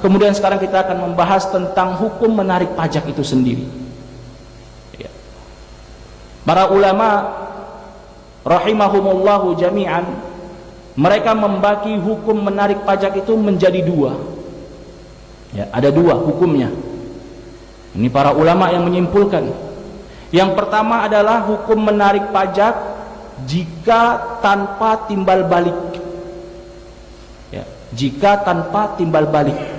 kemudian sekarang kita akan membahas tentang hukum menarik pajak itu sendiri. Ya. Para ulama rahimahumullahu jami'an, mereka membagi hukum menarik pajak itu menjadi dua. Ya, ada dua hukumnya. Ini para ulama yang menyimpulkan. Yang pertama adalah hukum menarik pajak jika tanpa timbal balik. Ya, jika tanpa timbal balik.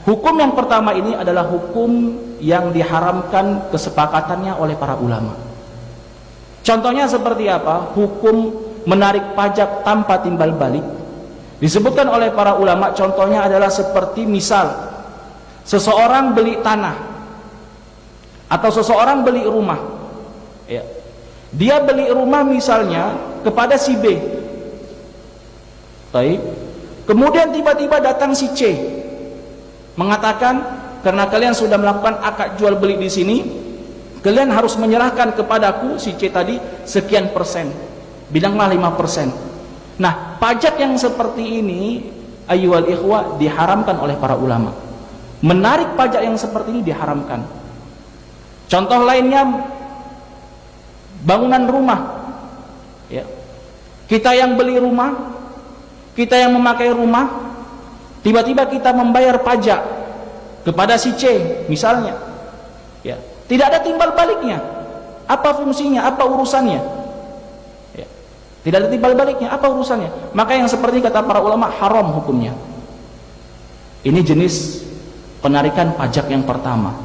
Hukum yang pertama ini adalah hukum yang diharamkan kesepakatannya oleh para ulama. Contohnya seperti apa? Hukum menarik pajak tanpa timbal balik disebutkan oleh para ulama. Contohnya adalah seperti misal seseorang beli tanah atau seseorang beli rumah. Ya. Dia beli rumah misalnya kepada si B. Baik. Kemudian tiba-tiba datang si C mengatakan, karena kalian sudah melakukan akad jual beli di sini, kalian harus menyerahkan kepadaku, si C tadi, sekian persen. Bilanglah 5%. Nah, pajak yang seperti ini, ayyuhal ikhwah, diharamkan oleh para ulama. Menarik pajak yang seperti ini diharamkan. Contoh lainnya, bangunan rumah. Ya. Kita yang beli rumah, kita yang memakai rumah, tiba-tiba kita membayar pajak kepada si C misalnya. Ya. Tidak ada timbal baliknya. Apa fungsinya? Apa urusannya? Ya. Tidak ada timbal baliknya. Apa urusannya? Maka yang seperti kata para ulama, haram hukumnya. Ini jenis penarikan pajak yang pertama.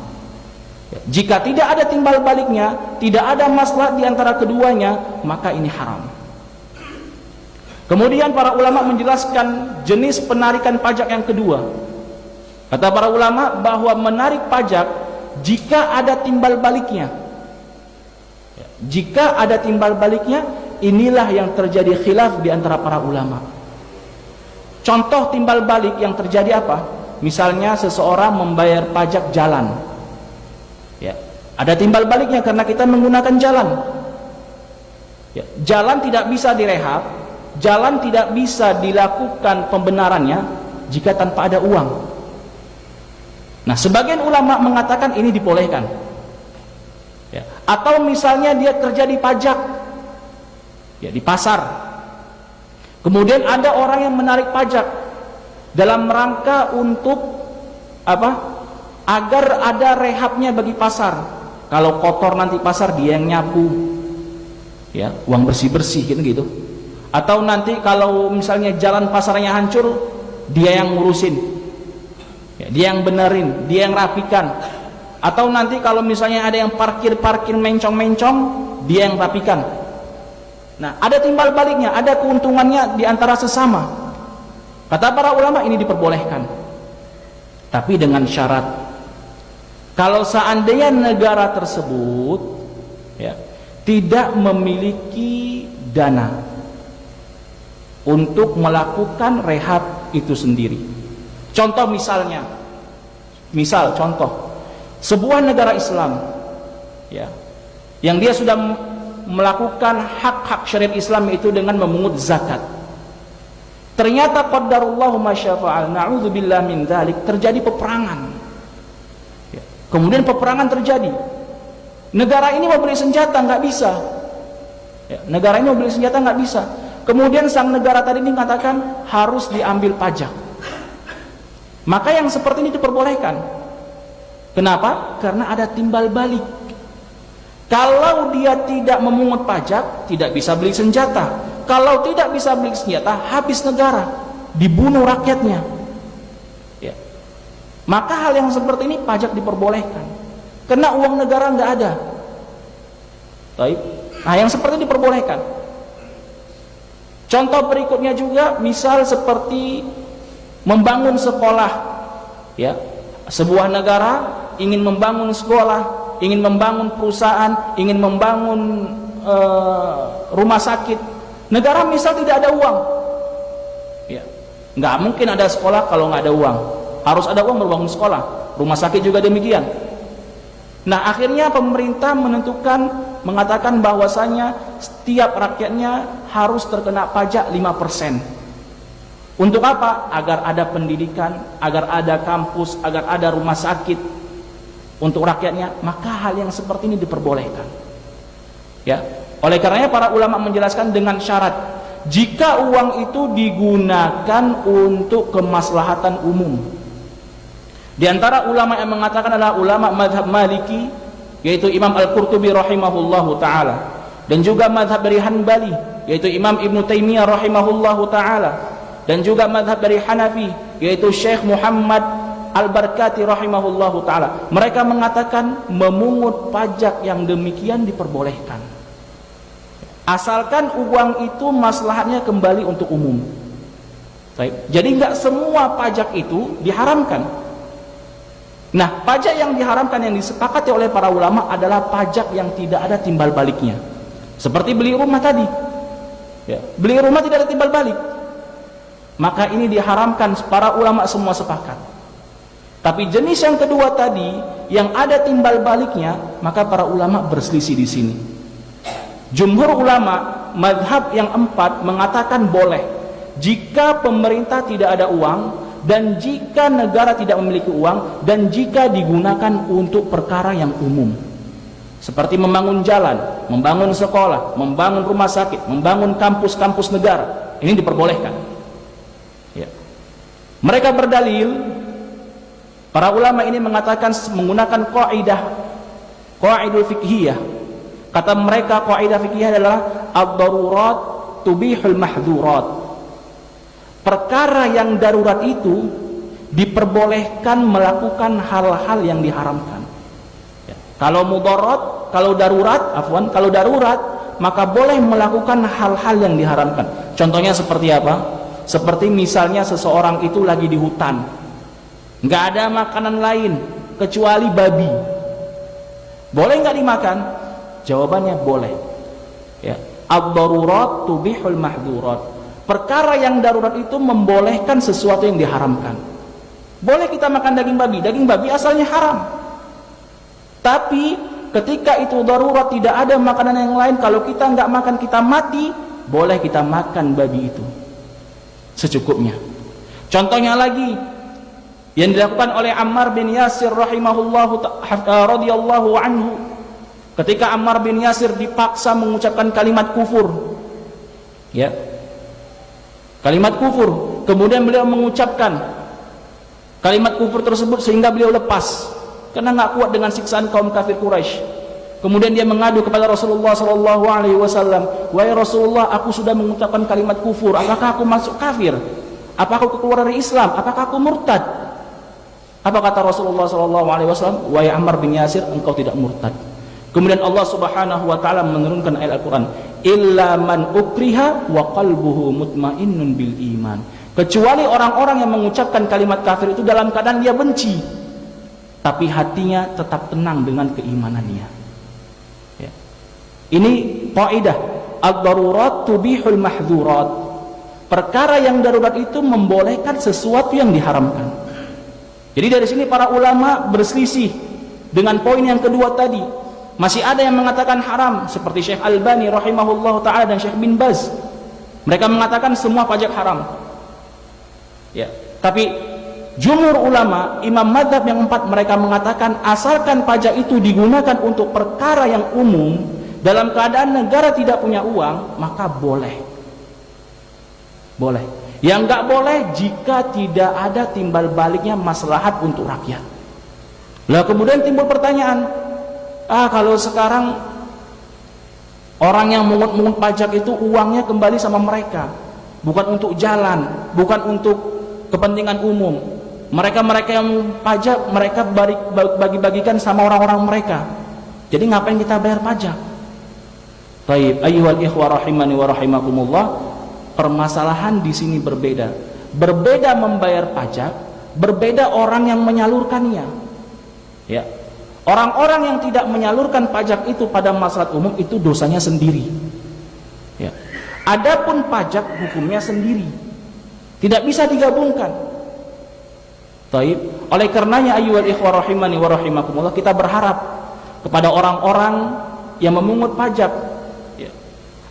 Ya. Jika tidak ada timbal baliknya, tidak ada maslahat di antara keduanya, maka ini haram. Kemudian para ulama menjelaskan jenis penarikan pajak yang kedua. Kata para ulama bahwa menarik pajak jika ada timbal baliknya. Jika ada timbal baliknya, inilah yang terjadi khilaf di antara para ulama. Contoh timbal balik yang terjadi apa? Misalnya seseorang membayar pajak jalan. Ya, ada timbal baliknya karena kita menggunakan jalan. Ya, jalan tidak bisa direhab, jalan tidak bisa dilakukan pembenarannya jika tanpa ada uang. Nah, sebagian ulama mengatakan ini dibolehkan. Ya. Atau misalnya dia kerja di pajak, ya, di pasar. Kemudian ada orang yang menarik pajak dalam rangka untuk apa? Agar ada rehabnya bagi pasar. Kalau kotor nanti pasar dia yang nyapu, ya, uang bersih-bersih gitu. Atau nanti kalau misalnya jalan pasarnya hancur, dia yang ngurusin. Ya, dia yang benerin, dia yang rapikan. Atau nanti kalau misalnya ada yang parkir mencong-mencong, dia yang rapikan. Nah, ada timbal baliknya, ada keuntungannya di antara sesama. Kata para ulama ini diperbolehkan. Tapi dengan syarat, kalau seandainya negara tersebut, ya, tidak memiliki dana untuk melakukan rehab itu sendiri. Contoh misalnya, contoh sebuah negara Islam, ya, yang dia sudah melakukan hak-hak syariat Islam itu dengan memungut zakat. Ternyata qadarullahu masyafa'al, na'udzubillah min dzalik, terjadi peperangan. Ya. Kemudian peperangan terjadi. Negara ini mau beli senjata nggak bisa. Ya, negara ini mau beli senjata nggak bisa. Kemudian sang negara tadi ini mengatakan harus diambil pajak. Maka yang seperti ini diperbolehkan. Kenapa? Karena ada timbal balik. Kalau dia tidak memungut pajak, tidak bisa beli senjata. Kalau tidak bisa beli senjata, habis negara, dibunuh rakyatnya. Ya. Maka hal yang seperti ini pajak diperbolehkan. Karena uang negara nggak ada. Baik. Nah, yang seperti ini diperbolehkan. Contoh berikutnya juga, misal seperti membangun sekolah. Ya. Sebuah negara ingin membangun sekolah, ingin membangun perusahaan, ingin membangun rumah sakit. Negara misal tidak ada uang, ya, nggak mungkin ada sekolah kalau nggak ada uang. Harus ada uang membangun sekolah, rumah sakit juga demikian. Nah, akhirnya pemerintah mengatakan bahwasanya setiap rakyatnya harus terkena pajak 5%. Untuk apa? Agar ada pendidikan, agar ada kampus, agar ada rumah sakit untuk rakyatnya, maka hal yang seperti ini diperbolehkan. Ya. Oleh karenanya para ulama menjelaskan dengan syarat, jika uang itu digunakan untuk kemaslahatan umum. Di antara ulama yang mengatakan adalah ulama mazhab Maliki, yaitu Imam Al-Qurtubi rahimahullahu taala, dan juga mazhab dari Hanbali, yaitu Imam Ibn Taimiyah rahimahullahu taala, dan juga mazhab dari Hanafi, yaitu Syekh Muhammad Al-Barkati rahimahullahu taala. Mereka mengatakan memungut pajak yang demikian diperbolehkan, asalkan uang itu maslahatnya kembali untuk umum. Jadi enggak semua pajak itu diharamkan. Nah, pajak yang diharamkan yang disepakati oleh para ulama adalah pajak yang tidak ada timbal baliknya. Seperti beli rumah tadi. Ya, beli rumah tidak ada timbal balik. Maka ini diharamkan, para ulama semua sepakat. Tapi jenis yang kedua tadi yang ada timbal baliknya, maka para ulama berselisih di sini. Jumhur ulama mazhab yang 4 mengatakan boleh jika pemerintah tidak ada uang, dan jika negara tidak memiliki uang, dan jika digunakan untuk perkara yang umum, seperti membangun jalan, membangun sekolah, membangun rumah sakit, membangun kampus-kampus negara. Ini diperbolehkan. Mereka berdalil, para ulama ini mengatakan menggunakan qaidul fiqhiyah. Kata mereka qaidah fiqhiyah adalah ad-darurat tubihul mahdzurat. Perkara yang darurat itu diperbolehkan melakukan hal-hal yang diharamkan. Ya. Kalau mudarat, kalau darurat, maka boleh melakukan hal-hal yang diharamkan. Contohnya seperti apa? Seperti misalnya seseorang itu lagi di hutan, nggak ada makanan lain kecuali babi. Boleh nggak dimakan? Jawabannya boleh. Ya. Ad-darurat tubihul mahdzurat. Perkara yang darurat itu membolehkan sesuatu yang diharamkan. Boleh kita makan daging babi asalnya haram. Tapi ketika itu darurat, tidak ada makanan yang lain, kalau kita nggak makan kita mati, boleh kita makan babi itu secukupnya. Contohnya lagi yang dilakukan oleh Ammar bin Yasir radhiyallahu anhu, ketika Ammar bin Yasir dipaksa mengucapkan kalimat kufur, ya, kalimat kufur, kemudian beliau mengucapkan kalimat kufur tersebut sehingga beliau lepas karena nggak kuat dengan siksaan kaum kafir Quraisy. Kemudian dia mengadu kepada Rasulullah sallallahu alaihi wasallam, "Wahai Rasulullah, aku sudah mengucapkan kalimat kufur. Apakah aku masuk kafir? Apakah aku keluar dari Islam? Apakah aku murtad?" Apa kata Rasulullah sallallahu alaihi wasallam? "Wahai Ammar bin Yasir, engkau tidak murtad." Kemudian Allah Subhanahu wa taala menurunkan ayat Al-Qur'an, "Illa man ukriha wa qalbuhu mutmainnun bil iman." Kecuali orang-orang yang mengucapkan kalimat kafir itu dalam keadaan dia benci, tapi hatinya tetap tenang dengan keimanannya. Ini kaidah ad-darurat tubihul mahdzurat. Perkara yang darurat itu membolehkan sesuatu yang diharamkan. Jadi dari sini para ulama berselisih dengan poin yang kedua tadi. Masih ada yang mengatakan haram seperti Syekh Albani rahimahullahu taala dan Syekh bin Baz. Mereka mengatakan semua pajak haram. Ya, tapi jumhur ulama, imam mazhab yang 4, mereka mengatakan asalkan pajak itu digunakan untuk perkara yang umum, dalam keadaan negara tidak punya uang, maka boleh. Boleh. Yang nggak boleh jika tidak ada timbal baliknya maslahat untuk rakyat. Lah kemudian timbul pertanyaan, kalau sekarang orang yang mengut pajak itu uangnya kembali sama mereka, bukan untuk jalan, bukan untuk kepentingan umum. Mereka yang pajak mereka bagi-bagikan sama orang-orang mereka. Jadi ngapain kita bayar pajak? Baik, ayyuhal ikhwah rahimani wa rahimakumullah, permasalahan di sini berbeda. Berbeda membayar pajak, berbeda orang yang menyalurkannya. Ya. Orang-orang yang tidak menyalurkan pajak itu pada maslahat umum itu dosanya sendiri. Ya. Adapun pajak hukumnya sendiri. Tidak bisa digabungkan. Baik, oleh karenanya ayyuhal ikhwah rahimani wa rahimakumullah, kita berharap kepada orang-orang yang memungut pajak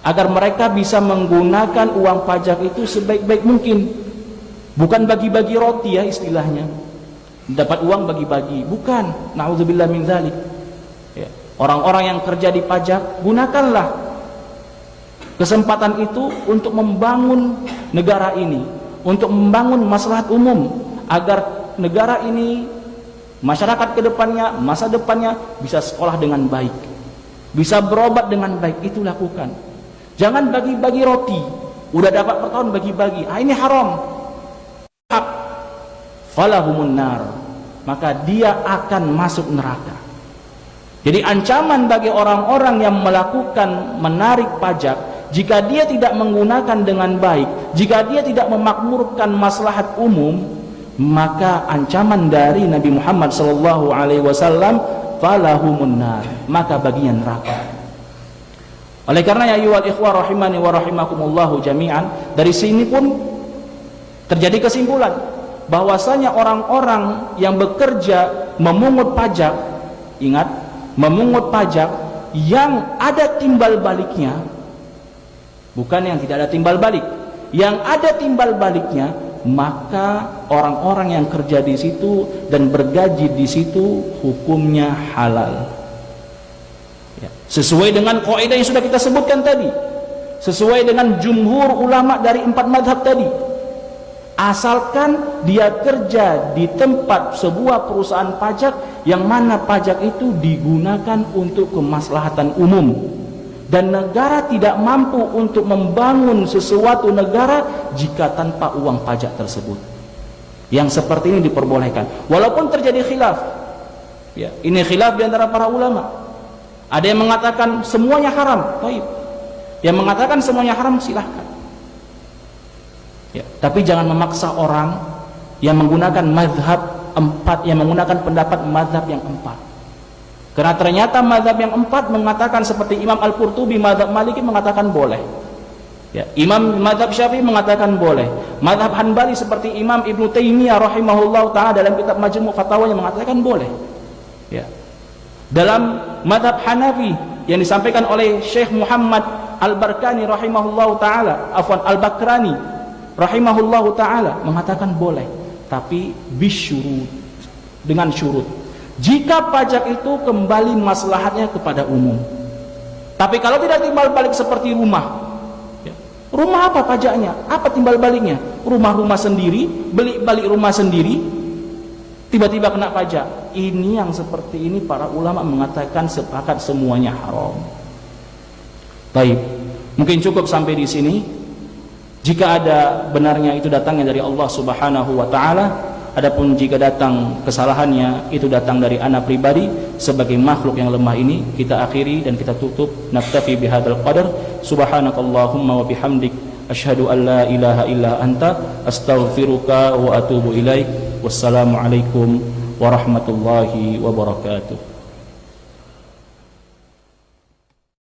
agar mereka bisa menggunakan uang pajak itu sebaik-baik mungkin. Bukan bagi-bagi roti ya istilahnya, dapat uang bagi-bagi, bukan. Na'udzubillah min dzalik. Ya. Orang-orang yang kerja di pajak, gunakanlah kesempatan itu untuk membangun negara ini, untuk membangun maslahat umum, agar negara ini, masyarakat kedepannya, masa depannya bisa sekolah dengan baik, bisa berobat dengan baik. Itu lakukan. Jangan bagi-bagi roti, udah dapat per tahun bagi-bagi, ini haram, falahumun nar, maka dia akan masuk neraka. Jadi ancaman bagi orang-orang yang melakukan menarik pajak, jika dia tidak menggunakan dengan baik, jika dia tidak memakmurkan maslahat umum, maka ancaman dari Nabi Muhammad SAW, falahumun nar, maka baginya neraka. Oleh karena ya ayyuhal ikhwah rahimani wa rahimakumullahu jami'an, dari sini pun terjadi kesimpulan bahwasanya orang-orang yang bekerja memungut pajak, ingat, memungut pajak yang ada timbal baliknya, bukan yang tidak ada timbal balik, yang ada timbal baliknya, maka orang-orang yang kerja di situ dan bergaji di situ hukumnya halal. Ya. Sesuai dengan kaidah yang sudah kita sebutkan tadi, sesuai dengan jumhur ulama dari 4 mazhab tadi, asalkan dia kerja di tempat sebuah perusahaan pajak yang mana pajak itu digunakan untuk kemaslahatan umum, dan negara tidak mampu untuk membangun sesuatu negara jika tanpa uang pajak tersebut. Yang seperti ini diperbolehkan, walaupun terjadi khilaf. Ya, ini khilaf di antara para ulama. Ada yang mengatakan semuanya haram, baik. Yang mengatakan semuanya haram, silahkan. Ya, tapi jangan memaksa orang yang menggunakan mazhab 4, yang menggunakan pendapat mazhab yang 4. Karena ternyata mazhab yang 4 mengatakan seperti Imam Al-Qurtubi, mazhab Maliki mengatakan boleh. Ya, Imam mazhab Syafi'i mengatakan boleh. Mazhab Hanbali seperti Imam Ibnu Taimiyah rahimahullah ta'ala dalam kitab Majmu' Fatawanya mengatakan boleh. Ya. Dalam mazhab Hanafi yang disampaikan oleh Syekh Muhammad Al-Barkani rahimahullah ta'ala, afwan Al-Bakrani rahimahullah ta'ala mengatakan boleh, tapi bisyurut, dengan syurut. Jika pajak itu kembali maslahatnya kepada umum. Tapi kalau tidak timbal balik seperti rumah, ya, rumah apa pajaknya? Apa timbal baliknya? Rumah-rumah sendiri, beli balik rumah sendiri, tiba-tiba kena pajak. Ini yang seperti ini para ulama mengatakan sepakat semuanya haram. Baik, mungkin cukup sampai di sini. Jika ada benarnya itu datangnya dari Allah Subhanahu wa taala, adapun jika datang kesalahannya itu datang dari anak pribadi sebagai makhluk yang lemah ini, kita akhiri dan kita tutup. Naktafi bihadzal qadar. Subhanakallahumma wa bihamdik asyhadu an la ilaha illa anta astaghfiruka wa atubu ilaik. Wassalamualaikum warahmatullahi wabarakatuh.